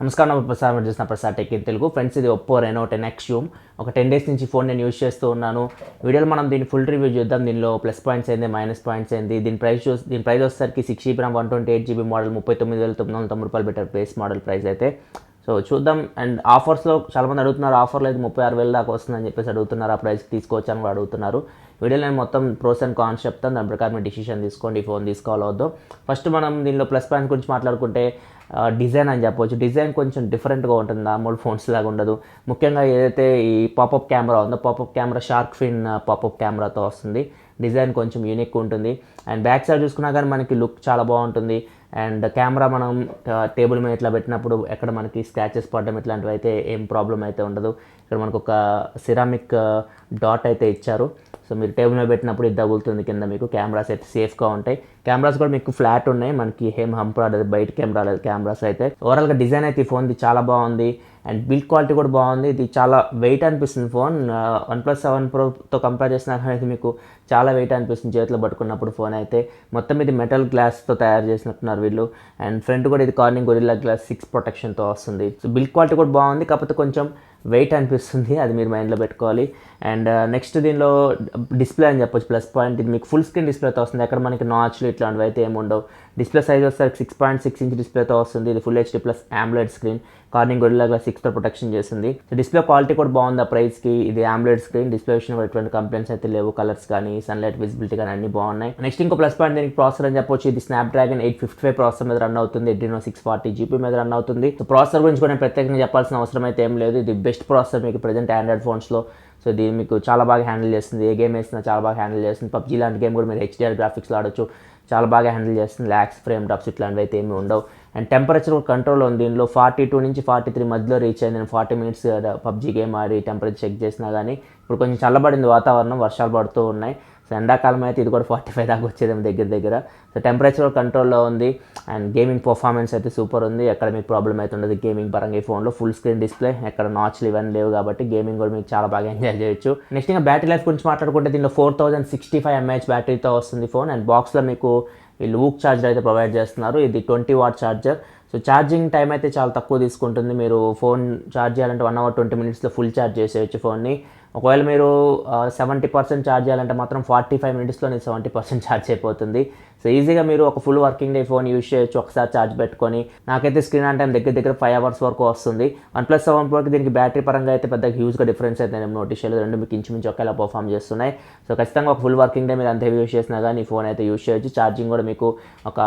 నమస్కారం ప్రసాద్ చేసిన Prasadtechintelugu friends, ఇది OPPO Reno 10X జూమ్. ఒక 10 డేస్ నుంచి ఫోన్ నేను యూజ్ చేస్తూ ఉన్నాను. వీడియోలో మనం దీని ఫుల్ రివ్యూ చూద్దాం. దీనిలో ప్లస్ పాయింట్స్ ఏంది, మైనస్ పాయింట్స్ ఏంది, దీని ప్రైస్ వచ్చేసరికి 6GB RAM 128GB మోడల్ 39,990 రూపాయలు బెటర్ బేస్ మోడల్ ప్రైస్ అయితే. సో చూద్దాం. అండ్ ఆఫర్స్లో చాలామంది అడుగుతున్నారు, ఆఫర్లో అయితే 36,000 దాకా వస్తుందని చెప్పేసి అడుగుతున్నారు. ఆ ప్రైస్కి తీసుకోవచ్చు అని కూడా అడుగుతున్నారు. వీడియోలో నేను మొత్తం ప్రోస్ అండ్ కాన్స్ చెప్తాను, దాని ప్రకారం మీరు డిసిషన్ తీసుకోండి ఫోన్ తీసుకోవాలో వద్దో. ఫస్ట్ మనం దీనిలో ప్లస్ పాయింట్ గురించి మాట్లాడుకుంటే డిజైన్ అని చెప్పవచ్చు. డిజైన్ కొంచెం డిఫరెంట్గా ఉంటుంది, నార్మల్ ఫోన్స్ లాగా ఉండదు. ముఖ్యంగా ఏదైతే ఈ పాపప్ కెమెరా ఉందో, popup camera shark fin popup కెమెరాతో వస్తుంది. డిజైన్ కొంచెం యూనిక్ ఉంటుంది. అండ్ బ్యాక్ సైడ్ చూసుకున్నా కానీ మనకి లుక్ చాలా బాగుంటుంది. అండ్ కెమెరా మనం టేబుల్ మీద ఇట్లా పెట్టినప్పుడు ఎక్కడ మనకి స్క్రాచెస్ పడడం ఇట్లాంటివి అయితే ఏం ప్రాబ్లం అయితే ఉండదు. ఇక్కడ మనకు ఒక సిరామిక్ డాట్ అయితే ఇచ్చారు. సో మీరు టేబుల్ మీద పెట్టినప్పుడు ఇది తగులుతుంది కింద. మీకు కెమెరాస్ అయితే సేఫ్గా ఉంటాయి. కెమెరాస్ కూడా మీకు ఫ్లాట్ ఉన్నాయి, మనకి ఏం హంప్ రాలేదు, బయట కెమెరా లేదు కెమెరాస్ అయితే. ఓవరాల్గా డిజైన్ అయితే ఈ ఫోన్ది చాలా బాగుంది. అండ్ బిల్డ్ క్వాలిటీ కూడా బాగుంది. ఇది చాలా వెయిట్ అనిపిస్తుంది ఫోన్. OnePlus 7 Proతో కంపేర్ చేసినా కానీ మీకు చాలా వెయిట్ అనిపిస్తుంది చేతిలో పట్టుకున్నప్పుడు ఫోన్ అయితే. మొత్తం ఇది మెటల్ గ్లాస్తో తయారు చేసినట్టున్నారు వీళ్ళు. అండ్ ఫ్రంట్ కూడా ఇది కార్నింగ్ గొరిల్లా గ్లాస్ 6 ప్రొటెక్షన్తో వస్తుంది. సో బిల్డ్ క్వాలిటీ కూడా బాగుంది, కాకపోతే కొంచెం వెయిట్ అనిపిస్తుంది, అది మీరు మైండ్లో పెట్టుకోవాలి. అండ్ నెక్స్ట్ దీనిలో డిస్ప్లే అని చెప్పొచ్చు ప్లస్ పాయింట్. ఇది మీకు ఫుల్ స్క్రీన్ డిస్ప్లేతో వస్తుంది, ఎక్కడ మనకి నాచ్లు ఇట్లాంటివి అయితే ఏమి ఉండవు. డిస్ప్లే సైజ్ వచ్చేసరికి 6.6 ఇంచ్ డిస్ప్లేతో వస్తుంది. ఇది full HD plus AMOLED screen, Corning Gorilla glass 6తో ప్రొటెక్షన్ చేసింది. సో డిస్ప్లే క్వాలిటీ కూడా బాగుంది ఆ ప్రైస్కి. ఇది AMOLED స్క్రీన్, డిస్ప్లే విషయంలో ఎటువంటి కంప్లైంట్స్ అయితే లేవు. కలర్స్ కానీ సన్లైట్ విజిబిలిటీ కానీ అన్ని బాగున్నాయి. నెక్స్ట్ ఇంకో ప్లస్ పాయింట్ దీనికి ప్రాసెసర్ అని చెప్పొచ్చు. ఇది Snapdragon 855 ప్రాసెసర్ మీద రన్ అవుతుంది. Adreno 640GB మీద రన్ అవుతుంది. సో ప్రాసెసర్ గురించి కూడా నేను ప్రత్యేకంగా చెప్పాల్సిన అవసరం అయితే ఏం లేదు. ఇది బెస్ట్ ప్రాసెసర్ మీకు ప్రజెంట్ ఆండ్రాయిడ్ ఫోన్స్లో. సో ఇది మీకు చాలా బాగా హ్యాండిల్ చేస్తుంది. ఏ గేమ్ వేసినా చాలా బాగా హ్యాండిల్ చేస్తుంది. PUBG లాంటి గేమ్ కూడా మీరు HDR గ్రాఫిక్స్లో ఆడొచ్చు, చాలా బాగా హ్యాండిల్ చేస్తుంది. ల్యాక్స్ ఫ్రేమ్ డ్రాప్స్ ఇట్లాంటివి అయితే ఏమీ ఉండవు. అండ్ టెంపరేచర్ కంట్రోల్ ఉంది దీనిలో. 42 నుంచి 43 మధ్యలో రీచ్ అయింది. నేను 40 మినిట్స్ PUBG గేమ్ ఆడి టెంపరేచర్ చెక్ చేసినా కానీ ఇప్పుడు కొంచెం చల్లబడింది వాతావరణం, వర్షాలు పడుతూ ఉన్నాయి. సో ఎండాకాలం అయితే ఇది కూడా 45 దాకా వచ్చేదేమో దగ్గర. సో టెంపరేచర్ కంట్రోల్లో ఉంది. అండ్ గేమింగ్ పర్ఫార్మెన్స్ అయితే సూపర్ ఉంది, ఎక్కడ మీకు ప్రాబ్లం అయితే ఉండదు గేమింగ్ పరంగా. ఈ ఫోన్లో ఫుల్ స్క్రీన్ డిస్ప్లే, ఎక్కడ నాచ్లు ఇవన్నీ లేవు కాబట్టి గేమింగ్ కూడా మీకు చాలా బాగా ఎంజాయ్ చేయొచ్చు. నెక్స్ట్ ఇంకా బ్యాటరీ లైఫ్ గురించి మాట్లాడుకుంటే దీనిలో 4065 mAh బ్యాటరీతో వస్తుంది ఫోన్. అండ్ బాక్స్లో మీకు వీళ్ళు ఊక్ ఛార్జర్ అయితే ప్రొవైడ్ చేస్తున్నారు. ఇది 20 what charger. So charging time అయితే చాలా తక్కువ తీసుకుంటుంది. మీరు ఫోన్ ఛార్జ్ చేయాలంటే 1 hour 20 minutesలో ఫుల్ ఛార్జ్ చేసేయచ్చు ఫోన్ని. ఒకవేళ మీరు 70% ఛార్జ్ చేయాలంటే మాత్రం 45 minutesలో 70% ఛార్జ్ అయిపోతుంది. సో ఈజీగా మీరు ఒక full working day phone use చేయొచ్చు ఒకసారి ఛార్జ్ పెట్టుకొని. నాకైతే స్క్రీన్ ఆన్ టైం దగ్గర 5 hours వరకు వస్తుంది. OnePlus 7 Proకి దీనికి బ్యాటరీ పరంగా అయితే పెద్ద హ్యూజ్గా డిఫరెన్స్ అయితే నేను నోటీస్ చేయలేదు. రెండు మీకు ఇంచుమించు ఒకేలా పర్ఫామ్ చేస్తున్నాయి. సో ఖచ్చితంగా ఒక ఫుల్ వర్కింగ్ డే మీరు అంత యూజ్ చేసినా కానీ ఈ ఫోన్ అయితే యూజ్ చేయొచ్చు. ఛార్జింగ్ కూడా మీకు ఒక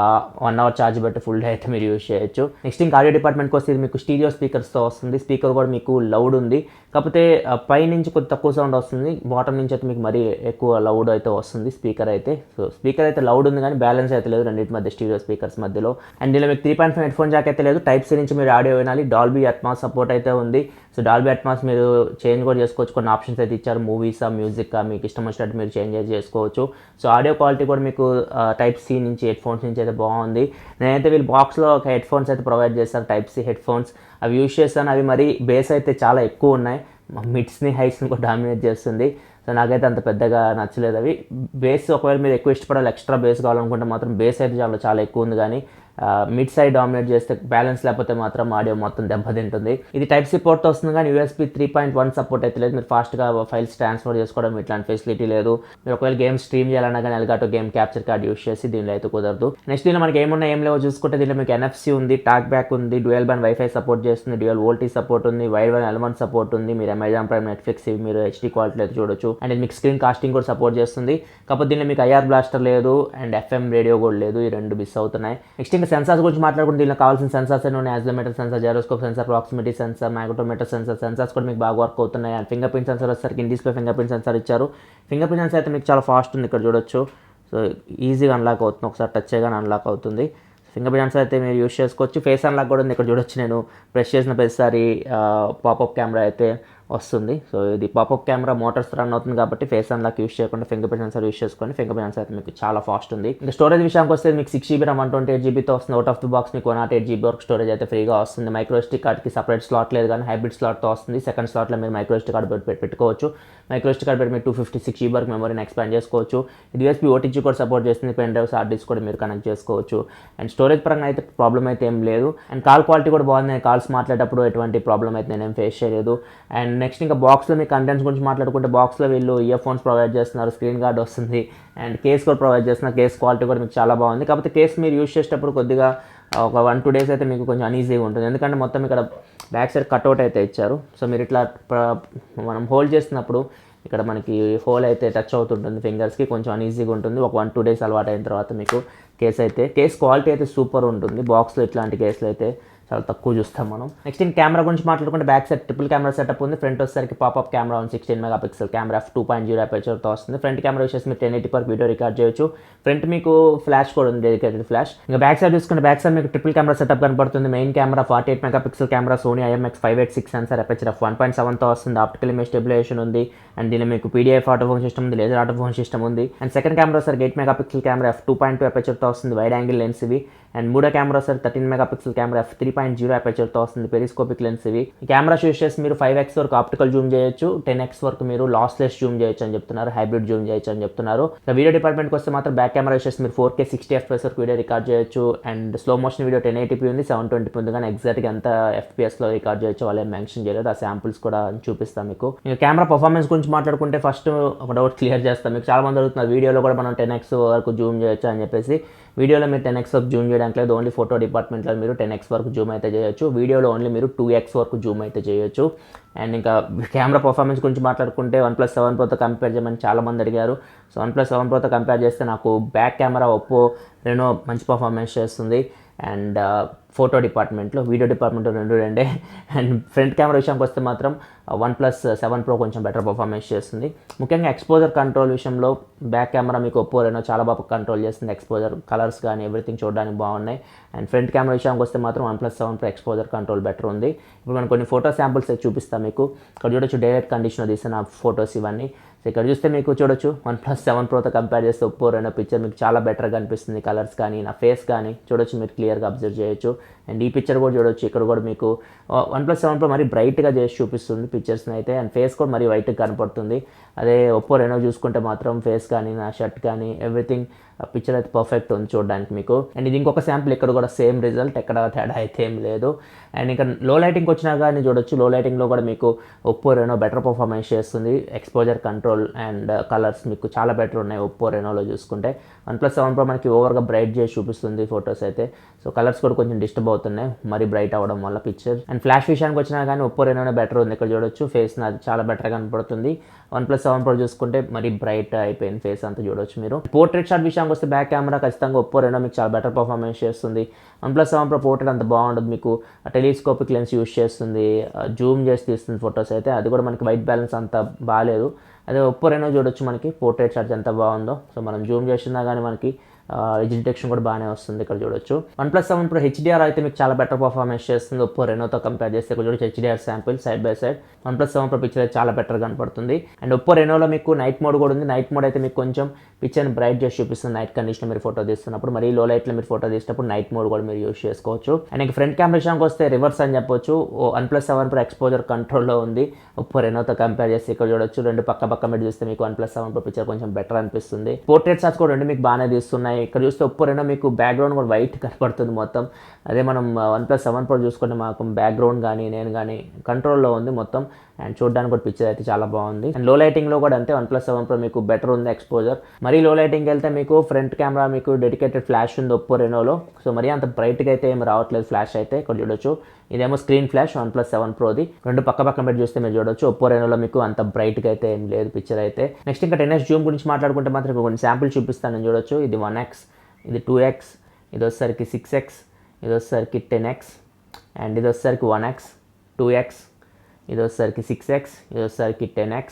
1 hour ఛార్జ్ పెట్టి ఫుల్ డే అయితే మీరు యూజ్ చేయొచ్చు. నెక్స్ట్ ఇంకా ఆడియో డిపార్ట్మెంట్కి వస్తే ఇది మీకు స్టీరియో స్పీకర్స్తో వస్తుంది. స్పీకర్ కూడా మీకు లౌడ్ ఉంది, కాకపోతే పై నుంచి కొద్ది తక్కువ సౌండ్ వస్తుంది, బాటమ్ నుంచి అయితే మీకు మరీ ఎక్కువ లౌడ్ అయితే వస్తుంది స్పీకర్ అయితే. సో స్పీకర్ అయితే లౌడ్ ఉంది కానీ బ్యాలెన్స్ అయితే లేదు రెండింటి మధ్య, స్టీరియో స్పీకర్స్ మధ్యలో. అండ్ దీనిలో మీకు 3.5 హెడ్ఫోన్ జాక్ అయితే లేదు. Type-C నుంచి మీరు ఆడియో వినాలి. డాల్బీ అట్మాస్ సపోర్ట్ అయితే ఉంది. సో డాల్బీ అట్మాస్ మీరు చేంజ్ కూడా చేసుకోవచ్చు, కొన్ని ఆప్షన్స్ అయితే ఇచ్చారు. మూవీసా, మ్యూజిక్ మీకు ఇష్టం వచ్చినట్టు మీరు చేంజ్ చేసుకోవచ్చు. సో ఆడియో క్వాలిటీ కూడా మీకు Type-C నుంచి హెడ్ఫోన్స్ నుంచి అయితే బాగుంది. నేనైతే వీళ్ళు బాక్స్లో ఒక హెడ్ఫోన్స్ అయితే ప్రొవైడ్ చేస్తాను, Type-C హెడ్ఫోన్స్. అవి యూజ్ చేస్తాను. అవి మరి బేస్ అయితే చాలా ఎక్కువ ఉన్నాయి, మిడ్స్ని హైస్ని కూడా డామినేట్ చేస్తుంది. సో నాకైతే అంత పెద్దగా నచ్చలేదు అవి. బేస్ ఒకవేళ మీరు ఎక్కువ ఇష్టపడాలి, ఎక్స్ట్రా బేస్ కావాలనుకుంటే మాత్రం బేస్ అయితే చాలా ఎక్కువ ఉంది, కానీ మిడ్ సైడ్ డామినేట్ చేస్తే బ్యాలెన్స్ లేకపోతే మాత్రం ఆడియో మొత్తం దెబ్బతింటుంది. ఇది Type-C పోర్ట్తో వస్తుంది కానీ USB 3.1 సపోర్ట్ అయితే లేదు. మీరు ఫాస్ట్గా ఫైల్స్ ట్రాన్స్ఫర్ చేసుకోవడం ఇట్లాంటి ఫెసిలిటీ లేదు. మీరు ఒకవేళ గేమ్ స్ట్రీమ్ చేయాలన్నా కానీ Elgato game capture card use చేసి దీనిలో అయితే కుదరదు. నెక్స్ట్ దీనిలో మనకి ఏం లేవో చూసుకుంటే దీనిలో మీకు NFC ఉంది, టాక్ బ్యాక్ ఉంది, డ్యూయల్ బ్యాండ్ వైఫై సపోర్ట్ చేస్తుంది, డ్యూయల్ వోల్టేజ్ సపోర్ట్ ఉంది, వైడ్ బ్యాండ్ ఎలిమెంట్ సపోర్ట్ ఉంది. మీరు అమెజాన్ ప్రైమ్, నెట్ఫ్లిక్స్ ఇవి మీరు HD క్వాలిటీలో అయితే చూడొచ్చు. అండ్ ఇది మీకు స్క్రీన్ కాస్టింగ్ కూడా సపోర్ట్ చేస్తుంది. కాకపోతే దీనిలో మీకు IR బ్లాస్టర్ లేదు అండ్ FM రేడియో కూడా లేదు, ఈ రెండు మిస్ అవుతున్నాయి. నెక్స్ట్ ఇంకా సెన్సార్స్ గురించి మాట్లాడుకుంటే దీనిలో కావాల్సిన సెన్సార్స్ అన్నీ ఉన్నాయి. Accelerometer sensor, gyroscope sensor, proximity sensor, magnetometer sensor. Sensors కూడా మీకు బాగా వర్క్ అవుతున్నాయి. అండ్ ఫింగర్ ప్రింట్ సెన్సార్ వచ్చేసరికి in display fingerprint sensor ఇచ్చారు. ఫింగర్ ప్రింట్ సెన్సార్ అయితే మీకు చాలా ఫాస్ట్ ఉంది, ఇక్కడ చూడొచ్చు. సో ఈజీగా అన్లాక్ అవుతుంది, ఒకసారి టచ్ చేయగానే అన్లాక్ అవుతుంది. ఫింగర్ ప్రింట్ సెన్సార్ అయితే మీరు యూస్ చేసుకోవచ్చు. ఫేస్ అన్లాక్ కూడా ఉంది, ఇక్కడ చూడొచ్చు. నేను ప్రెస్ చేసిన ప్రతిసారి పాపప్ కెమెరా అయితే వస్తుంది. సో ఇది పాపప్ కెమెరా మోటార్స్ రన్ అవుతుంది కాబట్టి ఫేస్ అన్లాక్ యూస్ చేయకుండా ఫింగర్ ప్రింట్ సెన్సార్ యూస్ చేసుకొని ఫింగర్ ప్రింట్ సెన్సార్ అయితే మీకు చాలా ఫాస్ట్ ఉంది. ఇంకా స్టోరేజ్ విషయానికి వస్తే మీకు 6GB RAM 128GBతో వస్తుంది. అవుట్ ఆఫ్ ది బాక్స్ మీకు 108GB వరకు స్టోరేజ్ అయితే ఫ్రీగా వస్తుంది. మైక్రో SD కార్డ్కి సపరేట్ స్లాట్ లేదు కానీ హైబ్రిడ్ స్లాట్తో వస్తుంది. సెకండ్ స్లాట్లో మీరు మైక్రో SD కార్డ్ పెట్టుకోవచ్చు. మైక్రో SD కార్డ్ పెట్టి మీరు 256GB వరకు మెమరీని ఎక్స్పాండ్ చేసుకోవచ్చు. ఇది USB OTG కూడా సపోర్ట్ చేస్తుంది. పెన్ డ్రైవ్స్ హార్డ్ డిస్క్ కూడా మీరు కనెక్ట్ చేసుకోవచ్చు. అండ్ స్టోరేజ్ పరంగా అయితే ప్రాబ్లం అయితే ఏం లేదు. అండ్ కాల్ క్వాలిటీ కూడా బాగుంది. నేను కాల్స్ మాట్లాడేటప్పుడు ఎటువంటి ప్రాబ్లం అయితే నేనేం ఫేస్ చేయలేదు. అండ్ నెక్స్ట్ ఇంకా బాక్స్లో మీ కంటెంట్స్ గురించి మాట్లాడుకుంటే బాక్స్లో వీళ్ళు ఇయర్ ఫోన్స్ ప్రొవైడ్ చేస్తున్నారు, స్క్రీన్ గార్డ్ వస్తుంది అండ్ కేస్ కూడా ప్రొవైడ్ చేస్తున్నారు. కేస్ క్వాలిటీ కూడా మీకు చాలా బాగుంది. కాకపోతే కేస్ మీరు యూస్ చేసేటప్పుడు కొద్దిగా ఒక 1-2 days అయితే మీకు కొంచెం అన్ఈజీగా ఉంటుంది. ఎందుకంటే మొత్తం ఇక్కడ బ్యాక్ సైడ్ కట్అవుట్ అయితే ఇచ్చారు. సో మీరు ఇట్లా మనం హోల్డ్ చేస్తున్నప్పుడు ఇక్కడ మనకి హోల్ అయితే టచ్ అవుతుంటుంది ఫింగర్స్కి, కొంచెం అన్ఈజీగా ఉంటుంది. ఒక 1-2 days అలవాటు అయిన తర్వాత మీకు కేస్ క్వాలిటీ అయితే సూపర్ ఉంటుంది. బాక్స్లో ఇట్లాంటి కేసులు అయితే చాలా తక్కువ చూస్తాం మనం. నెక్స్ట్ ఇన్ కెమెరా గురించి మాట్లాడుకుంటే back side triple camera setup ఉంది. ఫ్రంట్ వచ్చేసరికి పాపప్ కెమెరా ఉంది. 16MP కెమెరా 2.0 అపర్చర్తో వస్తుంది. ఫ్రంట్ కెమెరా వచ్చేసి మీరు 1080p వీడియో రికార్డ్ చేయొచ్చు. ఫ్రంట్ మీకు ఫ్లాష్ కూడా ఉంది, డెడికేటెడ్ ఫ్లాష్. ఇంకా బ్యాక్ సైడ్ చూసుకుంటే బ్యాక్ సైడ్ మీకు ట్రిపుల్ కెమెరా సెటప్ కనబడుతుంది. Main camera 48MP camera Sony IMX586 sensor aperture 1.7తో వస్తుంది. ఆప్టికల్ ఇమేజ్ స్టెబిలైజేషన్ ఉంది. అండ్ దీనిలో మీకు PDF ఆటో ఫోన్ సిస్టమ్ ఉంది, లేజర్ ఆటో ఫోన్ సిస్టమ్ ఉంది. And second camera sir 8MP camera f2.2 అపర్చర్తో వస్తుంది. వైడ్ యాంగిల్ లెన్స్ ఇవి. అండ్ మూడో camera sir 13MP camera f3.0 అపర్చర్తో వస్తుంది. పెరిస్కోపిక్ లెన్స్ ఇవి. ఈ కెమెరాస్ యూస్ చేసి మీరు 5x వరకు ఆప్టికల్ జూమ్ చేయొచ్చు, 10x వరకు మీరు లాస్లెస్ జూమ్ చేయొచ్చు అని చెప్తున్నారు, హైబ్రిడ్ జూమ్ చేయొచ్చు అని చెప్తున్నారు. వీడియో డిపార్ట్మెంట్కి వస్తే మాత్రం బ్యాక్ కెమెరా యూస్ చేసి మీరు 4K 60fps వరకు వీడియో రికార్డ్ చేయొచ్చు. And slow motion video 1080p ఉంది, 720p ఉంది. కానీ ఎగ్జాక్ట్గా ఎంత FPSలో రికార్డ్ చేయొచ్చు వాళ్ళు ఏం మెన్షన్ చేయలేదు. ఆ శాంపుల్స్ కూడా చూపిస్తాను మీకు. ఇంకా కెమెరా పర్ఫార్మెన్స్ గురించి మాట్లాడుకుంటే ఫస్ట్ ఒక డౌట్ క్లియర్ చేస్తాను. మీకు చాలా మంది అడుగుతున్నారు వీడియోలో కూడా మనం 10x వరకు జూమ్ చేయొచ్చు అని చెప్పేసి. వీడియోలో మీరు 10x వరకు జూమ్ చేయడానికి లేదు. ఓన్లీ ఫోటో డిపార్ట్మెంట్లో మీరు 10x వరకు జూమ్ అయితే చేయొచ్చు. వీడియోలో ఓన్లీ మీరు 2x వరకు జూమ్ అయితే చేయొచ్చు. అండ్ ఇంకా కెమెరా పర్ఫార్మెన్స్ గురించి మాట్లాడుకుంటే OnePlus 7 Proతో కంపేర్ చేయమని చాలామంది అడిగారు. సో OnePlus 7 Proతో కంపేర్ చేస్తే నాకు బ్యాక్ కెమెరా OPPO Reno మంచి పర్ఫార్మెన్స్ చేస్తుంది. అండ్ ఫోటో డిపార్ట్మెంట్లో, వీడియో డిపార్ట్మెంట్లో రెండే. అండ్ ఫ్రంట్ కెమెరా విషయానికి వస్తే మాత్రం OnePlus 7 Pro కొంచెం బెటర్ పర్ఫార్మెన్స్ చేస్తుంది. ముఖ్యంగా ఎక్స్పోజర్ కంట్రోల్ విషయంలో బ్యాక్ కెమెరా మీకు OPPO Reno చాలా బాగా కంట్రోల్ చేస్తుంది. ఎక్స్పోజర్, కలర్స్ కానీ ఎవ్రీథింగ్ చూడడానికి బాగున్నాయి. అండ్ ఫ్రంట్ కెమెరా విషయానికి వస్తే మాత్రం OnePlus 7 Pro exposure control better ఉంది. ఇప్పుడు మనం కొన్ని ఫోటో శాంపుల్స్ చూపిస్తాం మీకు. ఇక్కడ చూడొచ్చు డైరెక్ట్ కండిషన్లో తీసిన ఫొటోస్ ఇవన్నీ. సో ఇక్కడ చూస్తే మీకు చూడొచ్చు OnePlus 7 Proతో కంపేర్ చేస్తే OPPO Reno పిక్చర్ మీకు చాలా బెటర్గా అనిపిస్తుంది. కలర్స్ కానీ నా ఫేస్ కానీ చూడొచ్చు, మీరు క్లియర్గా అబ్జర్వ్ చేయొచ్చు. అండ్ ఈ పిక్చర్ కూడా చూడొచ్చు. ఇక్కడ కూడా మీకు OnePlus 7 Pro మరీ బ్రైట్గా చేసి చూపిస్తుంది పిక్చర్స్ని అయితే. అండ్ ఫేస్ కూడా మరీ వైట్గా కనపడుతుంది. అదే OPPO Reno చూసుకుంటే మాత్రం ఫేస్ కానీ నా షర్ట్ కానీ ఎవ్రీథింగ్ పిక్చర్ అయితే పర్ఫెక్ట్ ఉంది చూడడానికి మీకు. అండ్ ఇది ఇంకొక శాంపుల్, ఇక్కడ కూడా సేమ్ రిజల్ట్, ఎక్కడ తేడా అయితే ఏం లేదు. అండ్ ఇంకా లో లైటింగ్కి వచ్చినా కానీ చూడొచ్చు, లో లైటింగ్లో కూడా మీకు OPPO Reno బెటర్ పర్ఫార్మెన్స్ చేస్తుంది. ఎక్స్పోజర్ కంట్రోల్ అండ్ కలర్స్ మీకు చాలా బెటర్ ఉన్నాయి OPPO Renoలో చూసుకుంటే. OnePlus 7 Pro మనకి ఓవర్గా బ్రైట్ చేసి చూపిస్తుంది ఫొటోస్ అయితే. సో కలర్స్ కూడా కొంచెం డిస్టర్బ్ అవుతున్నాయి మరీ బ్రైట్ అవ్వడం వల్ల పిక్చర్. అండ్ ఫ్లాష్ విషయానికి వచ్చినా కానీ OPPO Renoనే బెటర్ ఉంది. ఇక్కడ చూడొచ్చు ఫేస్ నాది చాలా బెటర్గా కనపడుతుంది. OnePlus 7 Pro చూసుకుంటే మరీ బ్రైట్ అయిపోయింది ఫేస్ అంతా చూడొచ్చు మీరు. పోర్ట్రేట్ షాట్ విషయానికి వస్తే బ్యాక్ కెమెరా ఖచ్చితంగా OPPO Reno మీకు చాలా బెటర్ పర్ఫార్మెన్స్ చేస్తుంది. OnePlus 7 Pro పోర్ట్రేట్ అంత బాగుండదు, మీకు టెలిస్కోపిక్ లెన్స్ యూస్ చేస్తుంది, జూమ్ చేసి తీస్తుంది ఫొటోస్ అయితే. అది కూడా మనకి వైట్ బ్యాలెన్స్ అంత బాగాలేదు. అదే OPPO Reno చూడొచ్చు మనకి పోర్ట్రేట్ షాట్స్ ఎంత బాగుందో. సో మనం జూమ్ చేసినా కానీ మనకి ఎడ్జ్ డిటెక్షన్ కూడా బాగానే వస్తుంది. ఇక్కడ చూడొచ్చు OnePlus 7 Pro HDR అయితే మీకు చాలా బెటర్ పర్ఫార్మెన్స్ చేస్తుంది OPPO Renoతో కంపేర్ చేస్తే. ఇక్కడ చూడొచ్చు HDR sample side by side. OnePlus 7 Pro picture అయితే చాలా బెటర్ కనపడుతుంది. అండ్ OPPO Renoలో మీకు నైట్ మోడ్ కూడా ఉంది. నైట్ మోడ్ అయితే మీకు కొంచెం పిక్చర్ని బ్రైట్ చేసి చూపిస్తుంది నైట్ కండిషన్లో మీరు ఫోటో తీస్తున్నప్పుడు. మరీ లో లైట్లో మీరు ఫోటో తీసినప్పుడు నైట్ మోడ్ కూడా మీరు యూస్ చేసుకోవచ్చు. అండ్ ఇంకా ఫ్రంట్ కెమెరా విషయానికి వస్తే రివర్స్ అని చెప్పొచ్చు. OnePlus 7 Pro ఎక్స్పోజర్ కంట్రోల్లో ఉంది OPPO Renoతో కంపేర్ చేస్తే. ఇక్కడ చూడొచ్చు రెండు పక్క మీరు చూస్తే మీకు OnePlus 7 Pro పిక్చర్ కొంచెం బెటర్ అనిపిస్తుంది. పోర్ట్రేట్ షాట్స్ కూడా రెండు మీకు బాగానే తీస్తున్నాయి. ఇక్కడ చూస్తే OPPO Reno మీకు బ్యాక్గ్రౌండ్ కూడా వైట్ కనపడుతుంది మొత్తం. అదే మనం OnePlus 7 Pro చూసుకుంటే మాకు బ్యాక్గ్రౌండ్ కానీ నేను కానీ కంట్రోల్లో ఉంది మొత్తం. అండ్ చూడడానికి కూడా పిక్చర్ అయితే చాలా బాగుంది. అండ్ లో లైటింగ్లో కూడా అంతే OnePlus 7 Pro మీకు బెటర్ ఉంది ఎక్స్పోజర్. మరీ లో లైటింగ్కి వెళ్తే మీకు ఫ్రంట్ కెమెరా మీకు డెడికేటెడ్ ఫ్లాష్ ఉంది OPPO Renoలో. సో మరీ అంత బ్రైట్గా అయితే ఏం రావట్లేదు ఫ్లాష్ అయితే. ఇక్కడ చూడొచ్చు ఇదేమో స్క్రీన్ ఫ్లాష్ OnePlus 7 Proది. రెండు పక్క పెట్టి చూస్తే మీరు చూడొచ్చు OPPO Renoలో మీకు అంత బ్రైట్గా అయితే ఏం లేదు పిక్చర్ అయితే. నెక్స్ట్ ఇంకా 10x జూమ్ గురించి మాట్లాడుకుంటే మాత్రం కొన్ని శాంపుల్ చూపిస్తాను నేను. చూడొచ్చు ఇది 1x, ఇది 2x, ఇది వచ్చేసరికి 6x, ఇది వచ్చేసరికి 10x, అండ్ ఇది వచ్చేసరికి 1x, 2x, ఇది వచ్చేసరికి 6x, ఇది వచ్చేసరికి 10x.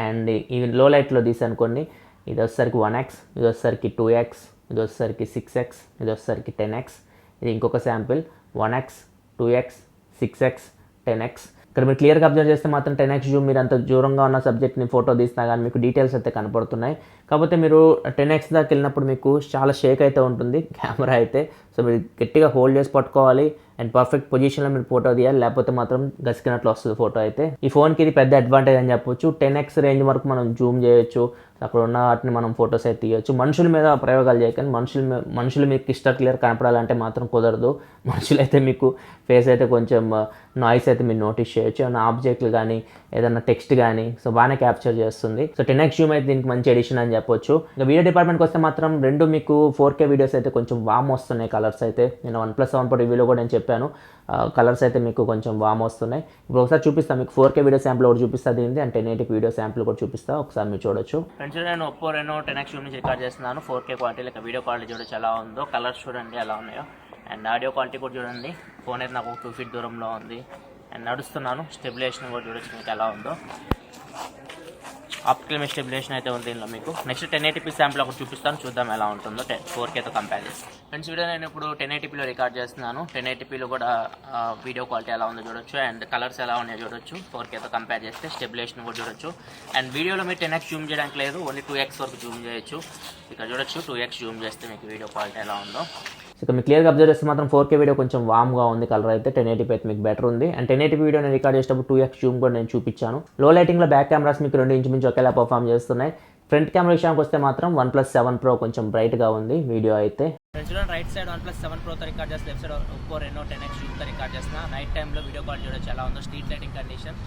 అండ్ ఇవి లో లైట్లో తీసానుకోండి, ఇది వచ్చేసరికి 1x, ఇది వచ్చేసరికి 2x, ఇది వచ్చేసరికి 6x, ఇది వచ్చేసరికి 10x. ఇది ఇంకొక sample 1x, 2x, 6x, 10x. ఇక్కడ మీరు క్లియర్గా అబ్జర్వ్ చేస్తే మాత్రం 10x జూమ్ మీరు అంత దూరంగా ఉన్న సబ్జెక్ట్ని ఫోటో తీసినా కానీ మీకు డీటెయిల్స్ అయితే కనపడుతున్నాయి. కాకపోతే మీరు 10x దాకా వెళ్ళినప్పుడు మీకు చాలా షేక్ అయితే ఉంటుంది కెమెరా అయితే. సో మీరు గట్టిగా హోల్డ్ చేసి పట్టుకోవాలి అండ్ పర్ఫెక్ట్ పొజిషన్లో మీరు ఫోటో తీయాలి, లేకపోతే మాత్రం గసికినట్లు వస్తుంది ఫోటో అయితే. ఈ ఫోన్కి ఇది పెద్ద అడ్వాంటేజ్ అని చెప్పొచ్చు. 10x రేంజ్ వరకు మనం జూమ్ చేయొచ్చు, అక్కడ ఉన్న వాటిని మనం ఫొటోస్ అయితే తీయొచ్చు. మనుషుల మీద ప్రయోగాలు చేయకండి. మనుషులు మీకు క్లియర్ కనపడాలంటే మాత్రం కుదరదు. మనుషులు అయితే మీకు ఫేస్ అయితే కొంచెం నాయిస్ అయితే మీరు నోటీస్ చేయొచ్చు, ఏమైనా ఆబ్జెక్ట్లు కానీ ఏదైనా టెక్స్ట్ కానీ సో బాగానే క్యాప్చర్ చేస్తుంది. సో 10x జూమ్ అయితే దీనికి మంచి ఎడిషన్ అని చెప్పొచ్చు. ఇంకా వీడియో డిపార్ట్మెంట్కి వస్తే మాత్రం రెండు మీకు 4K వీడియోస్ అయితే కొంచెం వామ్ వస్తున్నాయి కలర్స్ అయితే. నేను 1+7 Pro రివ్యూలో కూడా నేను చెప్పాను, కలర్స్ అయితే మీకు కొంచెం వామ్ వస్తున్నాయి. ఇప్పుడు ఒకసారి చూపిస్తాను మీకు 4K వీడియో శాంపుల్ ఒకటి చూపిస్తుంది ఏంటి అండ్ 1080 వీడియో శాంపుల్ కూడా చూపిస్తాను, ఒకసారి మీరు చూడొచ్చు. ఫ్రెండ్స్ నేను OPPO Reno 10X జూమ్ నుంచి రికార్డ్ చేస్తున్నాను. 4K క్వాలిటీ లెక్క వీడియో క్వాలిటీ చూడొచ్చు ఎలా ఉందో, కలర్స్ చూడండి ఎలా ఉన్నాయో అండ్ ఆడియో క్వాలిటీ కూడా చూడండి. ఫోన్ అయితే నాకు 2 feet దూరంలో ఉంది అండ్ నడుస్తున్నాను. స్టెబిలేషన్ కూడా చూడొచ్చు మీకు ఎలా ఉందో. ఆప్టికల్ స్టెబిలేషన్ అయితే ఉంది దీనిలో మీకు. నెక్స్ట్ 1080p శాంపుల్ ఒకటి చూపిస్తాను, చూద్దాం ఎలా ఉంటుందో 4Kతో కంపేర్ చేసి. ఫ్రెండ్స్ వీడియో నేను ఇప్పుడు 1080pలో రికార్డ్ చేస్తున్నాను. 1080pలో కూడా వీడియో క్వాలిటీ ఎలా ఉందో చూడొచ్చు అండ్ కలర్స్ ఎలా ఉన్నాయో చూడొచ్చు. 4Kతో కంపేర్ చేస్తే స్టెబిలేషన్ కూడా చూడొచ్చు. అండ్ వీడియోలో మీరు 10x జూమ్ చేయడానికి లేదు, ఓన్లీ 2x వరకు జూమ్ చేయొచ్చు. ఇక్కడ చూడొచ్చు 2x జూమ్ చేస్తే మీకు వీడియో క్వాలిటీ ఎలా ఉందో. సో ఇక్కడ మీకు క్లియర్గా అబ్జర్వ్ చేస్తే మాత్రం 4K వీడియో కొంచెం వామ్గా ఉంది కలర్ అయితే. 1080p అయితే మీకు బెటర్ ఉంది అండ్ 1080p వీడియో నేను రికార్డ్ చేసేటప్పుడు 2x జూమ్ కూడా నేను చూపించాను. లో లైటింగ్లో బ్యాక్ కెమెరాస్ మీకు రెండు ఇంచుమించు ఒకేలా పర్ఫామ్ చేస్తున్నాయి. ఫ్రంట్ కెమెరా విషయానికి వస్తే మాత్రం 1+7 Pro కొంచెం బ్రైట్గా ఉంది వీడియో అయితే. రైట్ సైడ్ 1+7 Proతో రికార్డ్ చేస్తే, left side OPPO Reno 10X జూమ్తో రికార్డ్ చేస్తున్నా. నైట్ టైంలో వీడియో కాల్ చూడొచ్చు ఎలా ఉందో, స్ట్రీట్ లైటింగ్ కండిషన్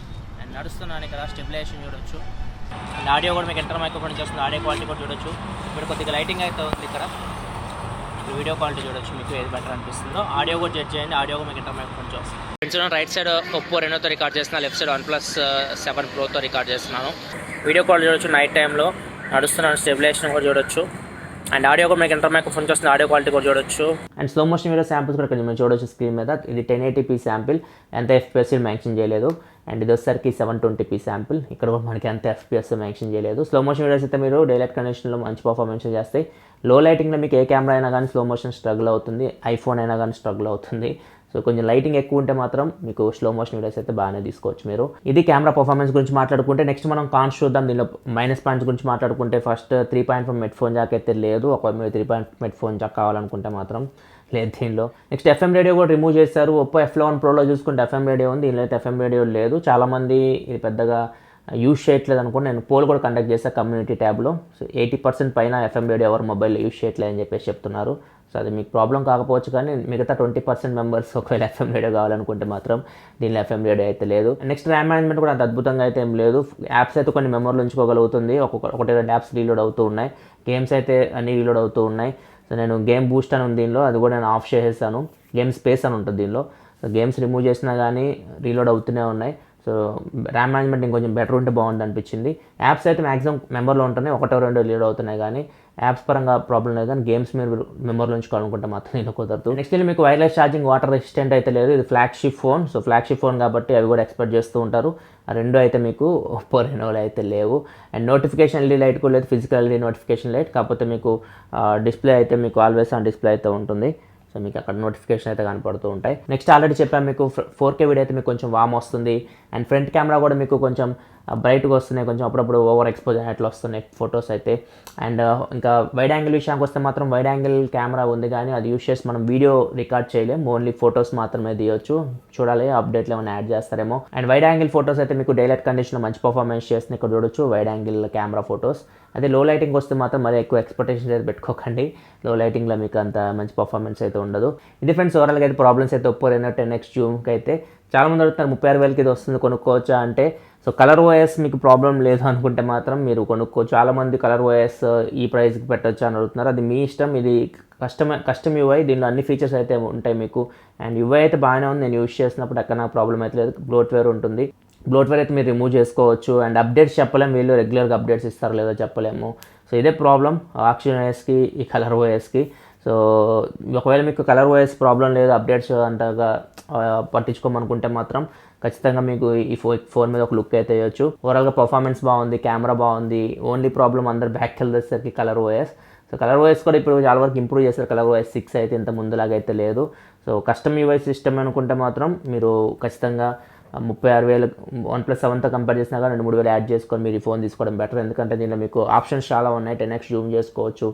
అండ్ నడుస్తున్నాను ఇక్కడ. స్టెబిలేషన్ చూడొచ్చు అండ్ ఆడియో కూడా మీకు ఇంటర్ మైక్రోఫోన్ చేస్తుంది. ఆడియో క్వాలిటీ కూడా చూడొచ్చు. ఇప్పుడు కొద్దిగా లైటింగ్ అయితే ఉంది ఇక్కడ. వీడియో క్వాలిటీ చూడొచ్చు మీకు ఏది బెటర్ అనిపిస్తుందో. ఆడియో కూడా జడ్జ్ చేయండి, ఆడియో కూడా మీకు ఇంటర్ మైక్రోఫోన్ చేస్తుంది. ఫ్రెండ్స్ రైట్ సైడ్ OPPO Renoతో రికార్డ్ చేస్తున్నాను, లెఫ్ట్ సైడ్ 1+7 Proతో రికార్డ్ చేస్తున్నాను. వీడియో క్వాలిటీ చూడొచ్చు, నైట్ టైంలో నడుస్తున్నాను. స్టెబిలేషన్ కూడా చూడొచ్చు అండ్ ఆడియో కూడా మీకు ఇంటర్ మైక్రోఫోన్ వస్తుంది. ఆడియో క్వాలిటీ కూడా చూడొచ్చు and slow motion video samples కూడా కొంచెం చూడొచ్చు స్క్రీన్ మీద. ఇది 1080p శాంపిల్, ఎంత FPS మెన్షన్ చేయలేదు అండ్ ఇది వచ్చేసరికి 720p శాంపిల్. ఇక్కడ కూడా మనకి ఎంత FPS మెన్షన్ చేయలేదు. స్లో మోషన్ వీడియోస్ అయితే మీరు డైలైట్ కండిషన్లో మంచి పర్ఫార్మెన్స్ చేస్తాయి. లో లైటింగ్లో మీకు ఏ కెమెరా అయినా కానీ స్లో మోషన్ స్ట్రగుల్ అవుతుంది, ఐఫోన్ అయినా కానీ స్ట్రగుల్ అవుతుంది. సో కొంచెం లైటింగ్ ఎక్కువ ఉంటే మాత్రం మీకు స్లో మోషన్ వీడియోస్ అయితే బాగానే తీసుకోవచ్చు మీరు. ఇది కెమెరా పర్ఫార్మెన్స్ గురించి మాట్లాడుకుంటే నెక్స్ట్ మనం కాన్స్ చూద్దాం. దీనిలో మైనస్ పాయింట్స్ గురించి మాట్లాడుకుంటే ఫస్ట్ 3.5 హెడ్ ఫోన్ జాక్ అయితే లేదు. ఒకవేళ మీరు 3.5 హెడ్ ఫోన్ జాక్ కావాలనుకుంటే మాత్రం లేదు దీనిలో. నెక్స్ట్ FM రేడియో కూడా రిమూవ్ చేశారు. OPPO F11 Proలో చూసుకుంటే FM రేడియో ఉంది, దీనిలో అయితే FM రేడియో లేదు. చాలామంది ఇది పెద్దగా యూజ్ చేయట్లేదు అనుకోండి. నేను పోల్ కూడా కండక్ట్ చేస్తాను కమ్యూనిటీ ట్యాబ్లో. సో 80% పైన FM రేడియో ఎవరు మొబైల్లో యూజ్ చేయట్లేదు అని చెప్పేసి చెప్తున్నారు. సో అది మీకు ప్రాబ్లం కాకపోవచ్చు, కానీ మిగతా 20% మెంబర్స్ ఒకవేళ FM రేడియో కావాలనుకుంటే మాత్రం దీనిలో FM రేడియో అయితే లేదు. నెక్స్ట్ ర్యామ్ మేనేజ్మెంట్ కూడా అంత అద్భుతంగా అయితే ఏం లేదు. యాప్స్ అయితే కొన్ని మెమరీలో ఉంచుకోగలుగుతుంది, ఒకటి 2 యాప్స్ రీలోడ్ అవుతూ ఉన్నాయి. గేమ్స్ అయితే అన్నీ రీలోడ్ అవుతూ ఉన్నాయి. సో నేను గేమ్ బూస్ట్ అని ఉంది దీనిలో, అది కూడా నేను ఆఫ్ చేసేసాను. గేమ్ స్పేస్ అని ఉంటుంది దీనిలో. సో గేమ్స్ రిమూవ్ చేసినా కానీ రీలోడ్ అవుతూనే ఉన్నాయి. సో ర్యామ్ మేనేజ్మెంట్ ఇంకొంచెం బెటర్ ఉంటే బాగుంది అనిపించింది. యాప్స్ అయితే మ్యాక్సిమం మెమరీలో ఉంటున్నాయి, 1-2 రీలోడ్ అవుతున్నాయి, కానీ యాప్స్ పరంగా ప్రాబ్లం లేదు. కానీ గేమ్స్ మీరు మెమరీలో ఉంచుకోవాలనుకుంటే మాత్రం నేను కుదరదు. నెక్స్ట్ మీకు వైర్లెస్ ఛార్జింగ్ వాటర్ రెసిస్టెంట్ అయితే లేదు. ఇది flagship phone. So flagship phone కాబట్టి అవి కూడా ఎక్స్పెక్ట్ చేస్తూ ఉంటారు. ఆ రెండు అయితే మీకు OPPO Renoలో అయితే లేవు. అండ్ నోటిఫికేషన్ LED లైట్ కూడా లేదు, ఫిజికల్ LED నోటిఫికేషన్ లైట్. కాకపోతే మీకు డిస్ప్లే అయితే మీకు ఆల్వేస్ ఆన్ డిస్ప్లే అయితే ఉంటుంది. సో మీకు అక్కడ నోటిఫికేషన్ అయితే కనపడుతూ ఉంటాయి. నెక్స్ట్ ఆల్రెడీ చెప్పాను మీకు 4K వీడియో అయితే మీకు కొంచెం వామ్ వస్తుంది అండ్ ఫ్రంట్ కెమెరా కూడా మీకు కొంచెం బ్రైట్గా వస్తున్నాయి, కొంచెం అప్పుడప్పుడు ఓవర్ ఎక్స్పోజ్ అయినట్లు వస్తున్నాయి ఫొటోస్ అయితే. అండ్ ఇంకా వైడ్ యాంగిల్ విషయానికి వస్తే మాత్రం వైడ్ యాంగిల్ కెమెరా ఉంది, కానీ అది యూస్ చేసి మనం వీడియో రికార్డ్ చేయలేము, ఓన్లీ ఫొటోస్ మాత్రమే తీయొచ్చు. చూడాలి అప్డేట్లు ఏమైనా యాడ్ చేస్తారేమో. అండ్ వైడ్ యాంగిల్ ఫొటోస్ అయితే మీకు డైలైట్ కండిషన్లో మంచి పర్ఫార్మెన్స్ చేస్తుంది, ఇక్కడ చూడొచ్చు వైడ్ యాంగిల్ కెమెరా ఫొటోస్. అదే లో లైటింగ్ వస్తే మాత్రం మరి ఎక్కువ ఎక్స్పెక్టేషన్స్ అయితే పెట్టుకోకండి, లో లైటింగ్లో మీకు అంత మంచి పర్ఫార్మెన్స్ అయితే ఉండదు. ఇది ఫ్రెండ్స్ ఓవరాల్గా అయితే ప్రాబ్లమ్స్ అయితే OPPO Reno 10X జూమ్కి అయితే. చాలామంది అడుగుతున్నారు 36,000కి ఇది వస్తుంది కొనుక్కోవచ్చా అంటే. సో కలర్ OS మీకు ప్రాబ్లం లేదు అనుకుంటే మాత్రం మీరు కొనుక్కోవచ్చు. చాలామంది కలర్ OS ఈ ప్రైస్కి పెట్టొచ్చు అని అడుగుతున్నారు, అది మీ ఇష్టం. ఇది కస్టమ్ UI, దీనిలో అన్ని ఫీచర్స్ అయితే ఉంటాయి మీకు. అండ్ UI అయితే బాగానే ఉంది, నేను యూస్ చేసినప్పుడు ఎక్కడ నాకు ప్రాబ్లం అయితే లేదు. బ్లోట్వేర్ ఉంటుంది, బ్లోట్వేర్ అయితే మీరు రిమూవ్ చేసుకోవచ్చు. అండ్ అప్డేట్స్ చెప్పలేము, వీళ్ళు రెగ్యులర్గా అప్డేట్స్ ఇస్తారో లేదో చెప్పలేము. సో ఇదే ప్రాబ్లం ఆక్సిజన్ OSకి ఈ కలర్ OSకి. సో ఒకవేళ మీకు కలర్ OS ప్రాబ్లం లేదు, అప్డేట్స్ అంతగా పట్టించుకోమనుకుంటే మాత్రం ఖచ్చితంగా మీకు ఈ ఫోన్ మీద ఒక లుక్ అయితే వేయచ్చు. ఓవరాల్గా పర్ఫార్మెన్స్ బాగుంది, కెమెరా బాగుంది. ఓన్లీ ప్రాబ్లం అందరు బ్యాక్ వెళ్ళేసరికి colour OS. So colour OS కూడా ఇప్పుడు చాలా వరకు ఇంప్రూవ్ చేశారు. కలర్ OS 6 అయితే ఇంత ముందులాగా అయితే లేదు. సో కస్టమ్ UI సిస్టమ్ అనుకుంటే మాత్రం మీరు ఖచ్చితంగా 36,000 OnePlus 7తో కంపేర్ చేసినా కానీ 2-3,000 యాడ్ చేసుకొని మీరు ఈ ఫోన్ తీసుకోవడం బెటర్. ఎందుకంటే దీనిలో మీకు ఆప్షన్స్ చాలా ఉన్నాయి. 10x జూమ్ చేసుకోవచ్చు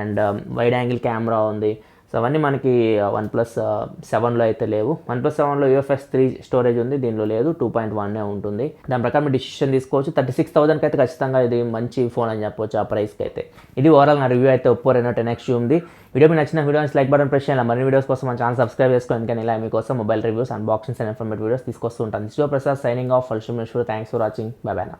అండ్ వైడ్ యాంగిల్ కెమెరా ఉంది. సో అవన్నీ మనకి OnePlus 7లో అయితే లేవు. OnePlus 7లో UFS 3 స్టోరేజ్ ఉంది, దీనిలో లేదు. 2.1 ఉంటుంది. దాని ప్రకారం మీరు డిసిషన్ తీసుకోవచ్చు. 36,000కి అయితే ఖచ్చితంగా ఇది మంచి ఫోన్ అని చెప్పవచ్చు ఆ ప్రైస్కి అయితే. ఇది ఓవరాల్ నా రివ్యూ అయితే OPPO Reno 10X ఉంది. వీడియో మీకు నచ్చిన వీడియోస్ లైక్ బటన్ ప్రెస్ చేయాలి. మరిన్ని వీడియోస్ కోసం మన ఛానల్ సబ్స్క్రైబ్ చేసుకోండి. ఎందుకంటే ఇలా మీకోసం mobile reviews, unboxings and informative videos తీసుకొస్తూ ఉంటాను. This your Prasad signing off. Thanks for watching. By by.